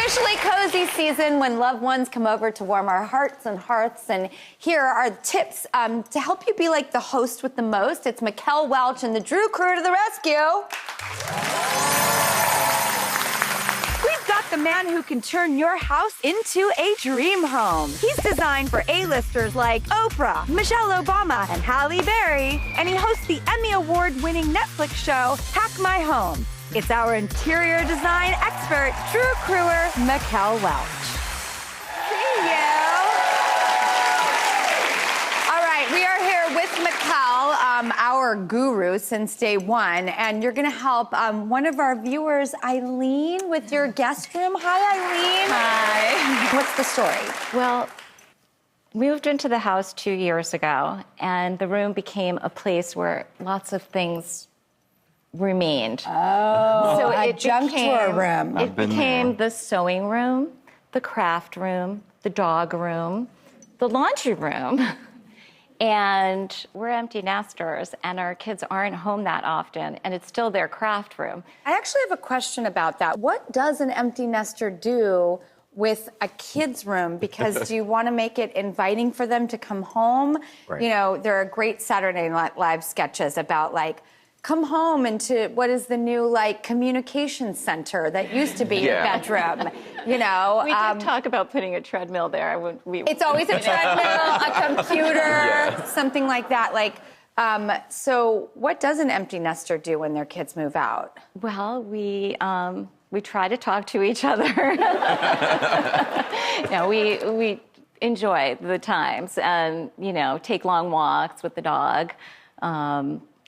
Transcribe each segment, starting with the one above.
officially cozy season when loved ones come over to warm our hearts and hearths. And here are tips to help you be like the host with the most. It's Mikel Welch and the Drew Crew to the rescue. We've got the man who can turn your house into a dream home. He's designed for A-listers like Oprah, Michelle Obama, and Halle Berry. And he hosts the Emmy Award-winning Netflix show, Hack My Home. It's our interior design expert, Drew Crew-er Mikel Welch. See you. All right, we are here with Mikel, our guru since day one, and you're going to help one of our viewers, Eileen, with your guest room. Hi, Eileen. Hi. What's the story? Well, we moved into the house 2 years ago, and the room became a place where lots of things remained. Oh, so a it junk drawer room. It became the sewing room, the craft room, the dog room, the laundry room. And we're empty nesters, and our kids aren't home that often, and it's still their craft room. I actually have a question about that. What does an empty nester do with a kid's room? Because do you want to make it inviting for them to come home? Right. You know, there are great Saturday Night Live sketches about, like, come home into what is the new, like, communication center that used to be your bedroom, you know? We did talk about putting a treadmill there. It's always a treadmill, a computer, something like that. Like, so what does an empty nester do when their kids move out? Well, we try to talk to each other. You know, we enjoy the times and, you know, take long walks with the dog.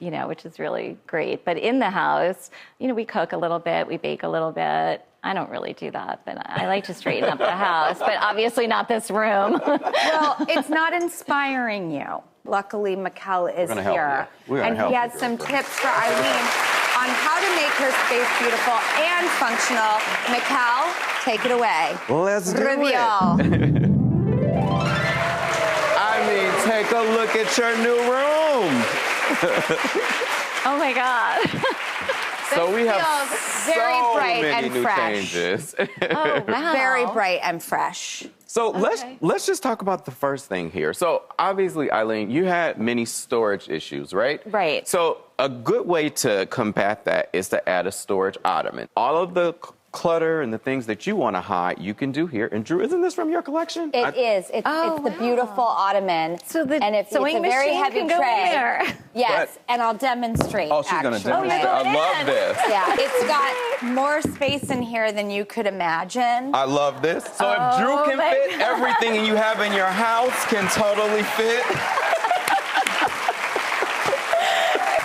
You know, which is really great. But in the house, you know, we cook a little bit, we bake a little bit. I don't really do that, but I like to straighten up the house, but obviously not this room. Well, it's not inspiring you. Luckily, Mikel is here. And he has some tips for Eileen on how to make her space beautiful and functional. Mikel, take it away. Let's do Reveal. it. I mean, take a look at your new room. Oh my God. So we have very so bright many and new fresh. changes. Oh, wow. Very bright and fresh. So let's just talk about the first thing here. So obviously, Eileen, you had many storage issues, right? Right. So a good way to combat that is to add a storage ottoman. All of the clutter and the things that you want to hide, you can do here. And Drew, isn't this from your collection? It is. It's the beautiful ottoman. So the and it's sewing a very machine heavy can go in tray. there. Yes, and I'll demonstrate. Oh, she's going to demonstrate. Oh, I love this. Yeah, it's got more space in here than you could imagine. I love this. So if Drew can fit, everything you have in your house can totally fit.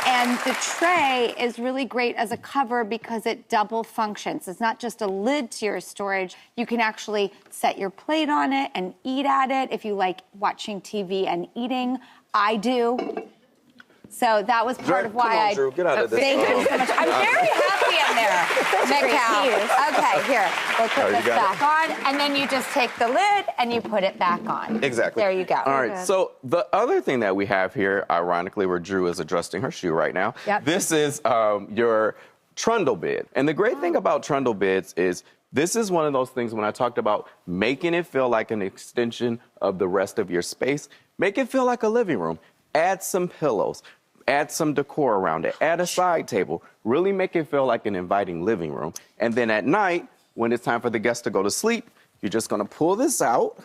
And the tray is really great as a cover because it double functions. It's not just a lid to your storage. You can actually set your plate on it and eat at it if you like watching TV and eating. I do. So that was part of why Drew, get out of this. Thank you so much. I'm very happy in there, Mikel. Okay, here. We'll put this back on, and then you just take the lid and you put it back on. Exactly. There you go. All right. So the other thing that we have here, ironically, where Drew is adjusting her shoe right now. Yep. This is your trundle bed, and the great thing about trundle beds is this is one of those things when I talked about making it feel like an extension of the rest of your space. Make it feel like a living room. Add some pillows. Add some decor around it. Add a side table. Really make it feel like an inviting living room. And then at night, when it's time for the guests to go to sleep, you're just going to pull this out.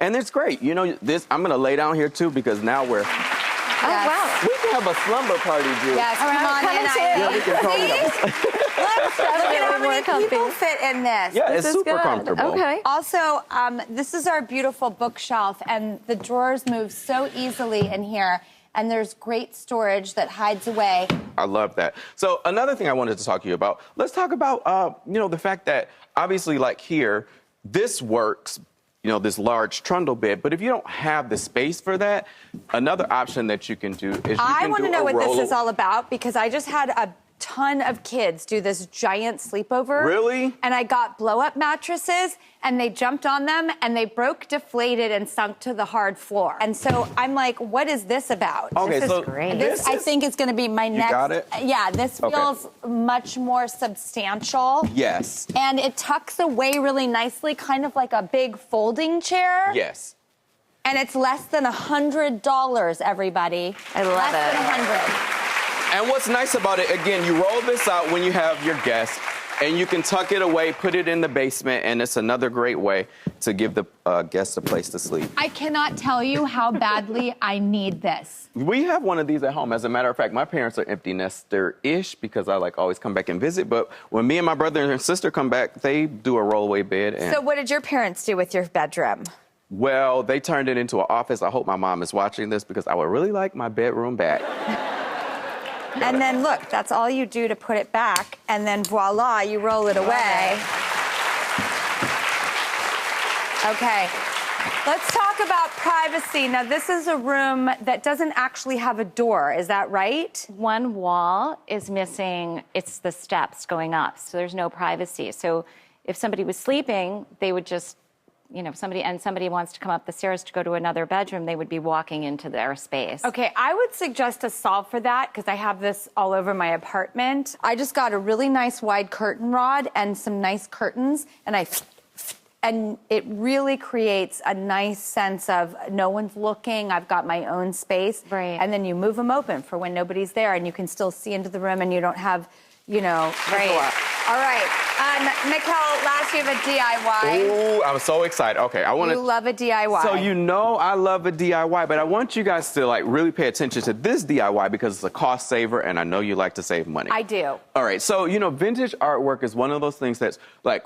And it's great. You know, this, I'm going to lay down here, too, because now we're... Yes. Oh, wow. We can have a slumber party, Drew. Yes, come on in. Yeah, we can totally have a... Look at how many people fit in this. Yeah, This it's is super good. comfortable. Okay. Also, this is our beautiful bookshelf, and the drawers move so easily in here. And there's great storage that hides away. I love that. So another thing I wanted to talk to you about, let's talk about, you know, the fact that obviously like here, this works, you know, this large trundle bed. But if you don't have the space for that, another option that you can do is you I can want to do know a what this roll- is all about because I just had ton of kids do this giant sleepover. Really? And I got blow-up mattresses, and they jumped on them, and they broke, deflated, and sunk to the hard floor. And so I'm like, what is this about? Okay, This so is great. This, I think, is going to be my next. got it? Yeah, this Okay. feels much more substantial. Yes. And it tucks away really nicely, kind of like a big folding chair. Yes. And it's less than $100, everybody. I love less it. than 100. And what's nice about it, again, you roll this out when you have your guests, and you can tuck it away, put it in the basement, and it's another great way to give the guests a place to sleep. I cannot tell you how badly I need this. We have one of these at home. As a matter of fact, my parents are empty nester-ish because I always come back and visit. But when me and my brother and sister come back, they do a rollaway bed. And So what did your parents do with your bedroom? well, they turned it into an office. I hope my mom is watching this because I would really like my bedroom back. And then look, that's all you do to put it back, and then voila, you roll it away. Okay, let's talk about privacy. Now, this is a room that doesn't actually have a door, is that right? One wall is missing. It's the steps going up, so there's no privacy. So if somebody was sleeping, they would just, if somebody wants to come up the stairs to go to another bedroom, they would be walking into their space. Okay, I would suggest a solve for that because I have this all over my apartment. I just got a really nice wide curtain rod and some nice curtains, and it really creates a nice sense of no one's looking, I've got my own space. Right. And then you move them open for when nobody's there and you can still see into the room and you don't have, the door. All right, Mikel, last you have a DIY. Ooh, I'm so excited. Okay, I want to. You love a DIY. So I love a DIY, but I want you guys to really pay attention to this DIY because it's a cost saver, and I know you like to save money. I do. All right, so vintage artwork is one of those things that's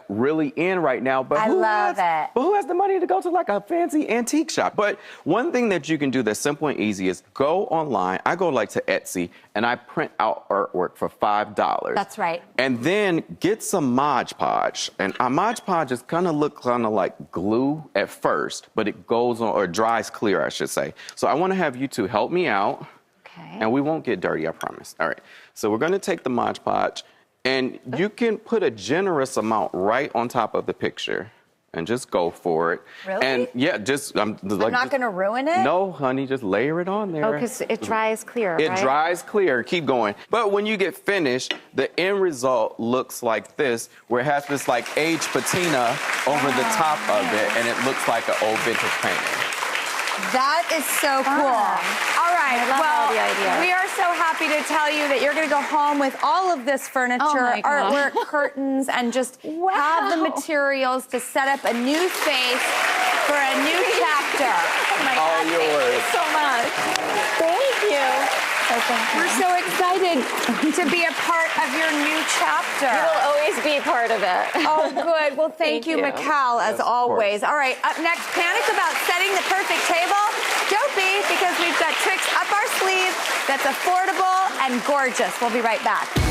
really in right now. But I love it. But who has the money to go to a fancy antique shop? But one thing that you can do that's simple and easy is go online. I go to Etsy and I print out artwork for $5. That's right. And then get some Mod Podge. And a Mod Podge is look like glue at first, but it goes on, or dries clear, I should say. So I want to have you two help me out. Okay. And we won't get dirty, I promise. All right. So we're going to take the Mod Podge, and you can put a generous amount right on top of the picture. And just go for it. Really? And yeah, I'm not going to ruin it? No, honey, just layer it on there. Oh, because it dries clear, It right? dries clear. Keep going. But when you get finished, the end result looks like this, where it has this aged patina over the top of it, and it looks like an old vintage painting. That is so cool. All right, I love all the ideas. we are so happy to tell you that you're going to go home with all of this furniture, Oh my God. artwork, curtains, and just have the materials to set up a new space for a new chapter. Oh my All God, yours. Thank you so much. Thank you. We're so excited to be a part of your new chapter. You will always be part of it. Oh, good. Well, thank Thank you, you. Mikel, as Yes, of always. course. All right, up next, panic about setting the perfect table? Don't be, because we've got tricks up our sleeve that's affordable and gorgeous. We'll be right back.